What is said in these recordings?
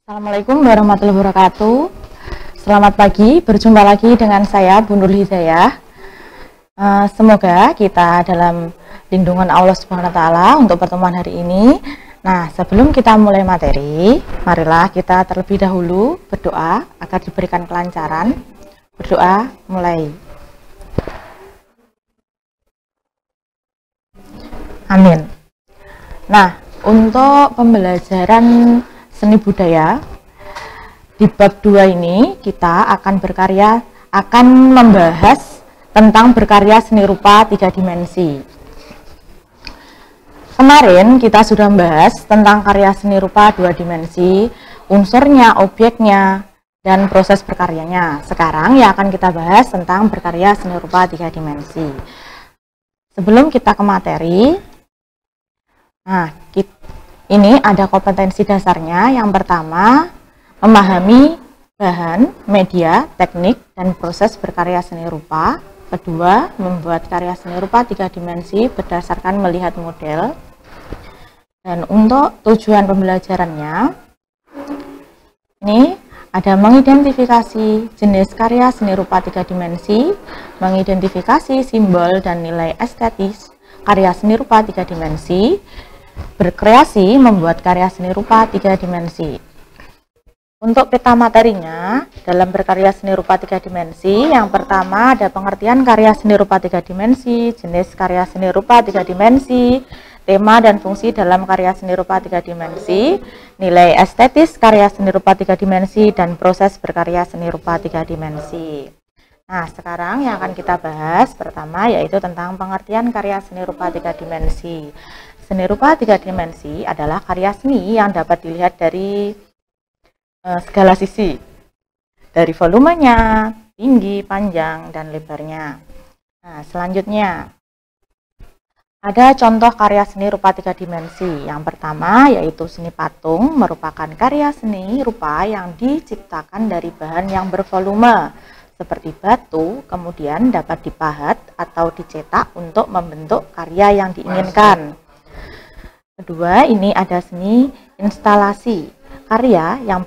Assalamualaikum warahmatullahi wabarakatuh. Selamat pagi, berjumpa lagi dengan saya Bu Nur Hidayah. Semoga kita dalam lindungan Allah Subhanahu wa taala untuk pertemuan hari ini. Nah, sebelum kita mulai materi, marilah kita terlebih dahulu berdoa agar diberikan kelancaran. Berdoa mulai. Amin. Nah, untuk pembelajaran seni budaya di bab 2 ini kita akan membahas tentang berkarya seni rupa 3 dimensi. Kemarin kita sudah membahas tentang karya seni rupa 2 dimensi, unsurnya, objeknya, dan proses berkaryanya. Sekarang yang akan kita bahas tentang berkarya seni rupa 3 dimensi. Sebelum kita ke materi, ini ada kompetensi dasarnya. Yang pertama, memahami bahan, media, teknik, dan proses berkarya seni rupa. Kedua, membuat karya seni rupa 3 dimensi berdasarkan melihat model. Dan untuk tujuan pembelajarannya, ini ada mengidentifikasi jenis karya seni rupa 3 dimensi, mengidentifikasi simbol dan nilai estetis karya seni rupa 3 dimensi, berkreasi membuat karya seni rupa 3 dimensi. Untuk peta materinya dalam berkarya seni rupa 3 dimensi, yang pertama ada pengertian karya seni rupa 3 dimensi, jenis karya seni rupa 3 dimensi, tema dan fungsi dalam karya seni rupa 3 dimensi, nilai estetis karya seni rupa 3 dimensi, dan proses berkarya seni rupa 3 dimensi. Nah, sekarang yang akan kita bahas pertama yaitu tentang pengertian karya seni rupa 3 dimensi. Seni rupa 3 dimensi adalah karya seni yang dapat dilihat dari segala sisi, dari volumenya, tinggi, panjang, dan lebarnya. Nah, selanjutnya ada contoh karya seni rupa 3 dimensi. Yang pertama yaitu seni patung, merupakan karya seni rupa yang diciptakan dari bahan yang bervolume seperti batu, kemudian dapat dipahat atau dicetak untuk membentuk karya yang diinginkan. Kedua, ini ada seni instalasi, karya yang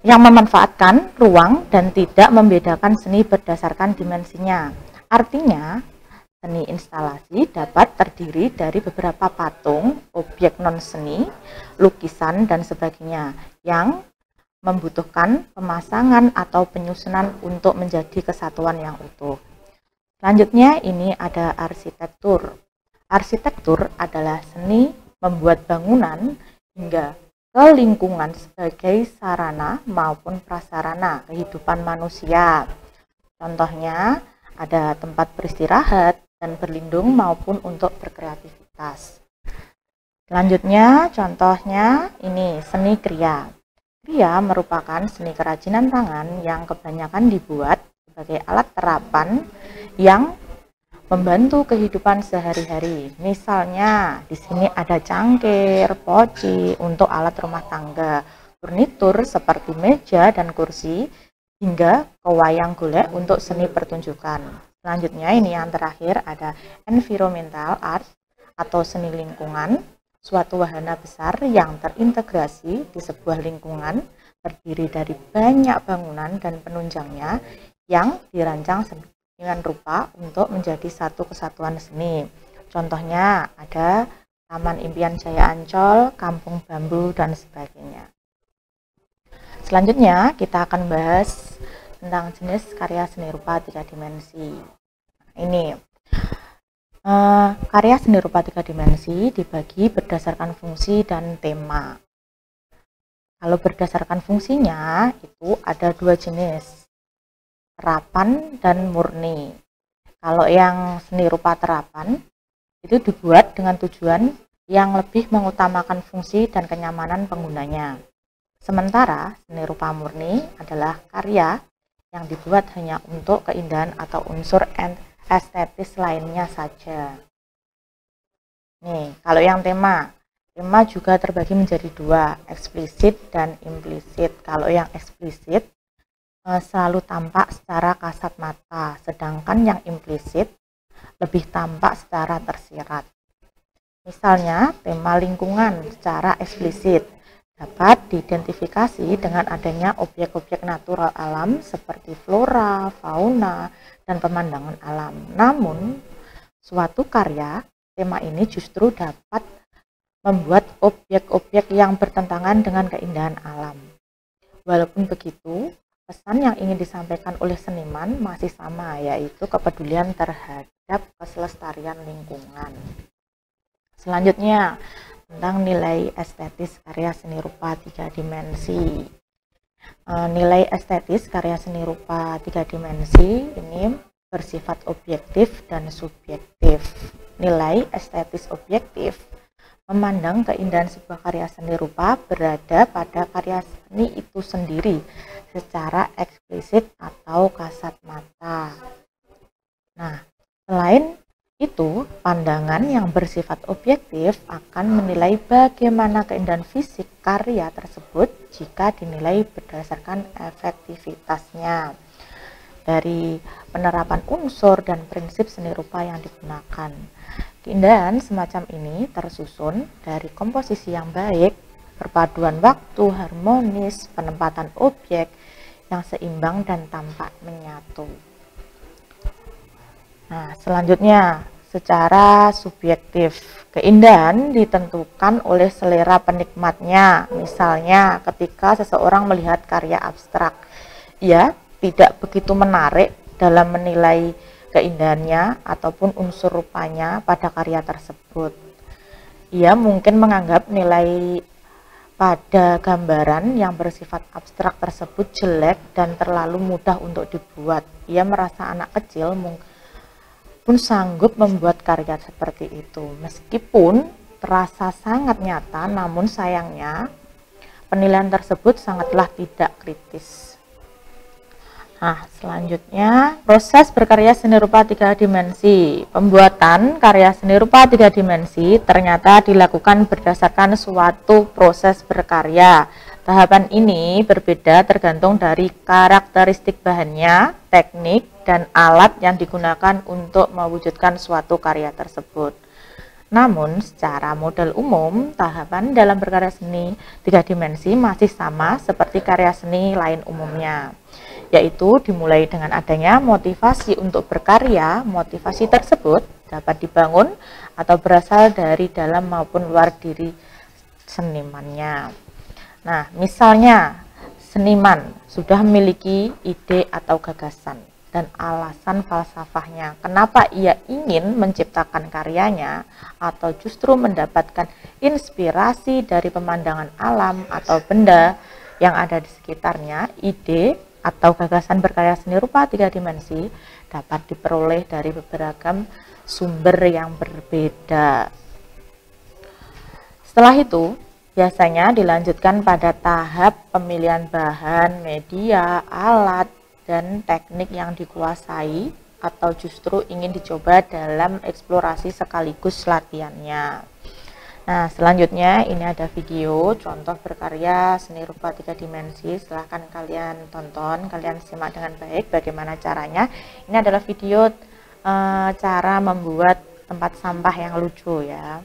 memanfaatkan ruang dan tidak membedakan seni berdasarkan dimensinya. Artinya, seni instalasi dapat terdiri dari beberapa patung, objek non-seni, lukisan, dan sebagainya yang membutuhkan pemasangan atau penyusunan untuk menjadi kesatuan yang utuh. Selanjutnya, ini ada arsitektur. Arsitektur adalah seni membuat bangunan hingga ke lingkungan sebagai sarana maupun prasarana kehidupan manusia. Contohnya ada tempat beristirahat dan berlindung maupun untuk berkreativitas. Selanjutnya contohnya ini seni kriya. Kriya merupakan seni kerajinan tangan yang kebanyakan dibuat sebagai alat terapan yang membantu kehidupan sehari-hari. Misalnya di sini ada cangkir, poci untuk alat rumah tangga, furnitur seperti meja dan kursi, hingga ke wayang golek untuk seni pertunjukan. Selanjutnya ini yang terakhir ada environmental art atau seni lingkungan, suatu wahana besar yang terintegrasi di sebuah lingkungan, terdiri dari banyak bangunan dan penunjangnya yang dirancang dengan rupa untuk menjadi satu kesatuan seni. Contohnya ada Taman Impian Jaya Ancol, Kampung Bambu, dan sebagainya. Selanjutnya kita akan bahas tentang jenis karya seni rupa 3 dimensi. Ini karya seni rupa 3 dimensi dibagi berdasarkan fungsi dan tema. Kalau berdasarkan fungsinya itu ada 2 jenis, terapan dan murni. Kalau yang seni rupa terapan itu dibuat dengan tujuan yang lebih mengutamakan fungsi dan kenyamanan penggunanya. Sementara seni rupa murni adalah karya yang dibuat hanya untuk keindahan atau unsur estetis lainnya saja. Nih, kalau yang tema juga terbagi menjadi 2, eksplisit dan implisit. Kalau yang eksplisit selalu tampak secara kasat mata, sedangkan yang implisit lebih tampak secara tersirat. Misalnya, tema lingkungan secara eksplisit dapat diidentifikasi dengan adanya objek-objek natural alam seperti flora, fauna, dan pemandangan alam. Namun, suatu karya tema ini justru dapat membuat objek-objek yang bertentangan dengan keindahan alam. Walaupun begitu, pesan yang ingin disampaikan oleh seniman masih sama, yaitu kepedulian terhadap kelestarian lingkungan. Selanjutnya, tentang nilai estetis karya seni rupa 3 dimensi. Nilai estetis karya seni rupa 3 dimensi ini bersifat objektif dan subjektif. Nilai estetis objektif memandang keindahan sebuah karya seni rupa berada pada karya seni itu sendiri secara eksplisit atau kasat mata. Nah, selain itu, pandangan yang bersifat objektif akan menilai bagaimana keindahan fisik karya tersebut jika dinilai berdasarkan efektivitasnya dari penerapan unsur dan prinsip seni rupa yang digunakan. Keindahan semacam ini tersusun dari komposisi yang baik, perpaduan waktu harmonis, penempatan objek yang seimbang dan tampak menyatu. Nah, selanjutnya, secara subjektif, keindahan ditentukan oleh selera penikmatnya. Misalnya, ketika seseorang melihat karya abstrak, ia tidak begitu menarik dalam menilai keindahannya ataupun unsur rupanya pada karya tersebut. Ia mungkin menganggap nilai pada gambaran yang bersifat abstrak tersebut jelek dan terlalu mudah untuk dibuat. Ia merasa anak kecil pun sanggup membuat karya seperti itu. Meskipun terasa sangat nyata, namun sayangnya penilaian tersebut sangatlah tidak kritis. Nah, selanjutnya proses berkarya seni rupa 3 dimensi. Pembuatan karya seni rupa 3 dimensi ternyata dilakukan berdasarkan suatu proses berkarya. Tahapan ini berbeda tergantung dari karakteristik bahannya, teknik, dan alat yang digunakan untuk mewujudkan suatu karya tersebut. Namun, secara model umum, tahapan dalam berkarya seni 3 dimensi masih sama seperti karya seni lain umumnya, yaitu dimulai dengan adanya motivasi untuk berkarya. Motivasi tersebut dapat dibangun atau berasal dari dalam maupun luar diri senimannya. Nah, misalnya seniman sudah memiliki ide atau gagasan dan alasan falsafahnya kenapa ia ingin menciptakan karyanya, atau justru mendapatkan inspirasi dari pemandangan alam atau benda yang ada di sekitarnya. Ide atau gagasan berkarya seni rupa 3 dimensi dapat diperoleh dari beberapa sumber yang berbeda. Setelah itu, biasanya dilanjutkan pada tahap pemilihan bahan, media, alat, dan teknik yang dikuasai, atau justru ingin dicoba dalam eksplorasi sekaligus latihannya. Nah, selanjutnya ini ada video contoh berkarya seni rupa 3 dimensi. Silahkan kalian tonton, kalian simak dengan baik bagaimana caranya. Ini adalah video cara membuat tempat sampah yang lucu ya.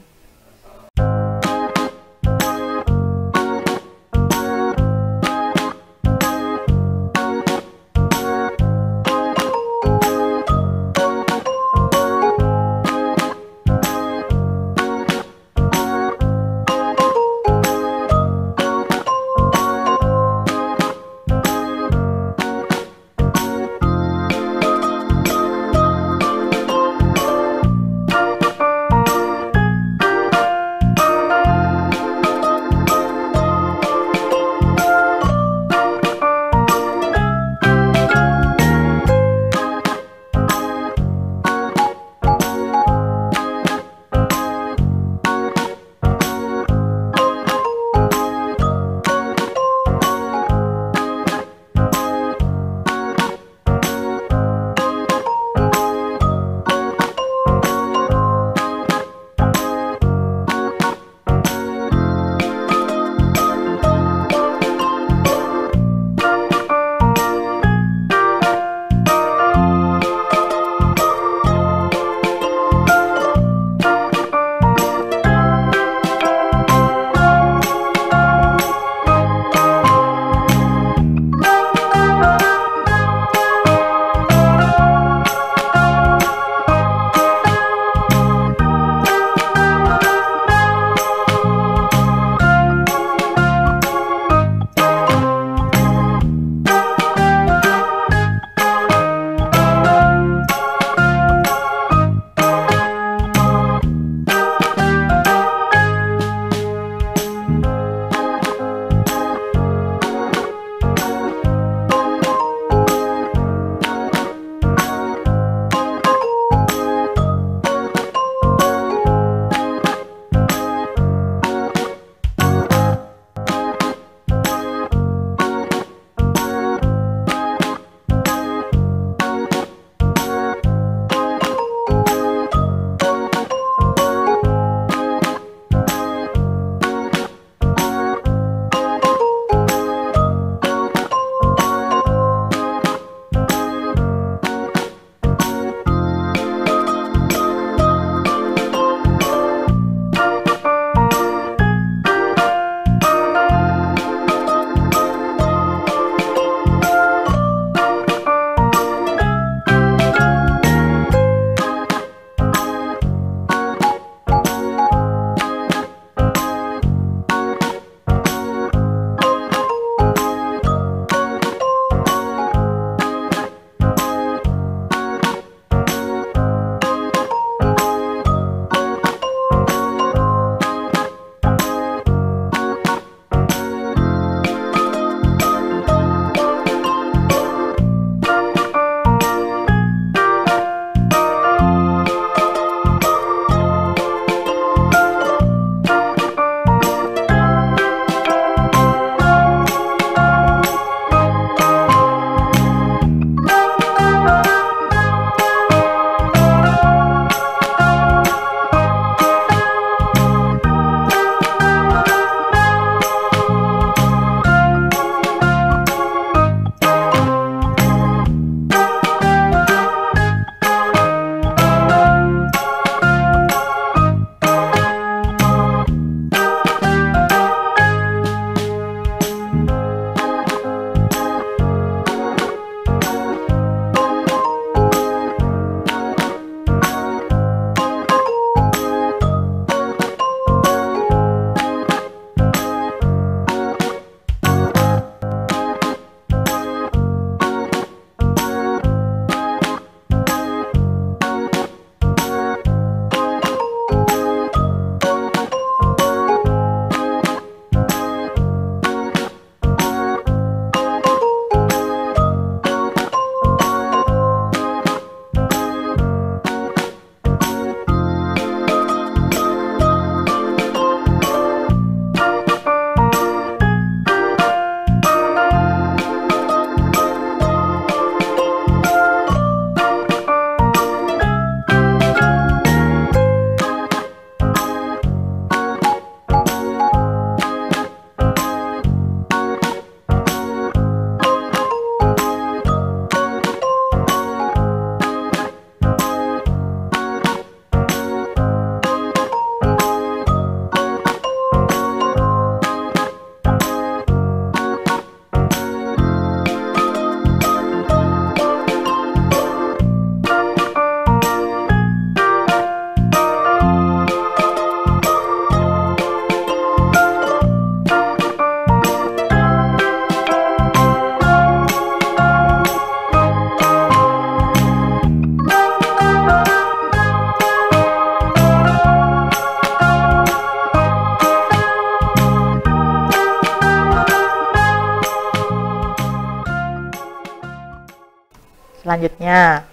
selanjutnya.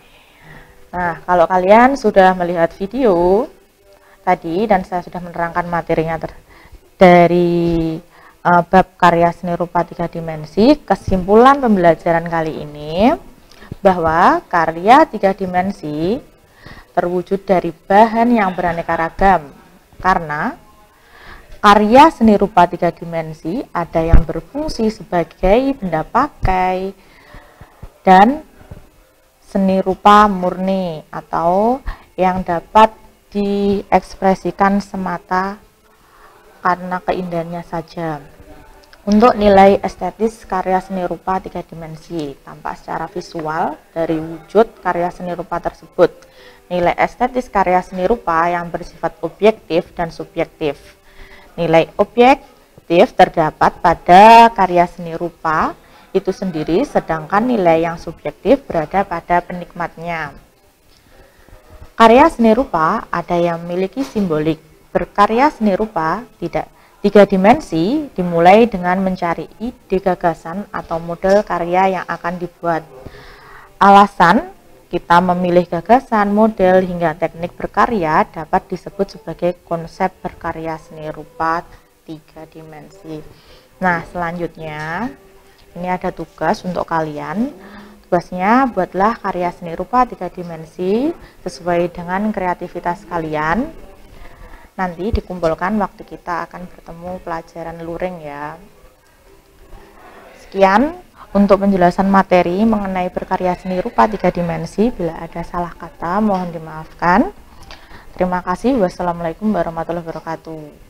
Nah, kalau kalian sudah melihat video tadi dan saya sudah menerangkan materinya dari bab karya seni rupa 3 dimensi, kesimpulan pembelajaran kali ini bahwa karya 3 dimensi terwujud dari bahan yang beraneka ragam, karena karya seni rupa 3 dimensi ada yang berfungsi sebagai benda pakai dan seni rupa murni atau yang dapat diekspresikan semata karena keindahannya saja. Untuk nilai estetis karya seni rupa 3 dimensi, tampak secara visual dari wujud karya seni rupa tersebut. Nilai estetis karya seni rupa yang bersifat objektif dan subjektif. Nilai objektif terdapat pada karya seni rupa itu sendiri, sedangkan nilai yang subjektif berada pada penikmatnya. Karya seni rupa ada yang memiliki simbolik. Berkarya seni rupa 3 dimensi dimulai dengan mencari ide gagasan atau model karya yang akan dibuat. Alasan kita memilih gagasan, model, hingga teknik berkarya dapat disebut sebagai konsep berkarya seni rupa 3 dimensi. Nah, selanjutnya ini ada tugas untuk kalian. Tugasnya, buatlah karya seni rupa 3 dimensi sesuai dengan kreativitas kalian. Nanti dikumpulkan waktu kita akan bertemu pelajaran luring ya. Sekian untuk penjelasan materi mengenai berkarya seni rupa 3 dimensi. Bila ada salah kata mohon dimaafkan. Terima kasih. Wassalamualaikum warahmatullahi wabarakatuh.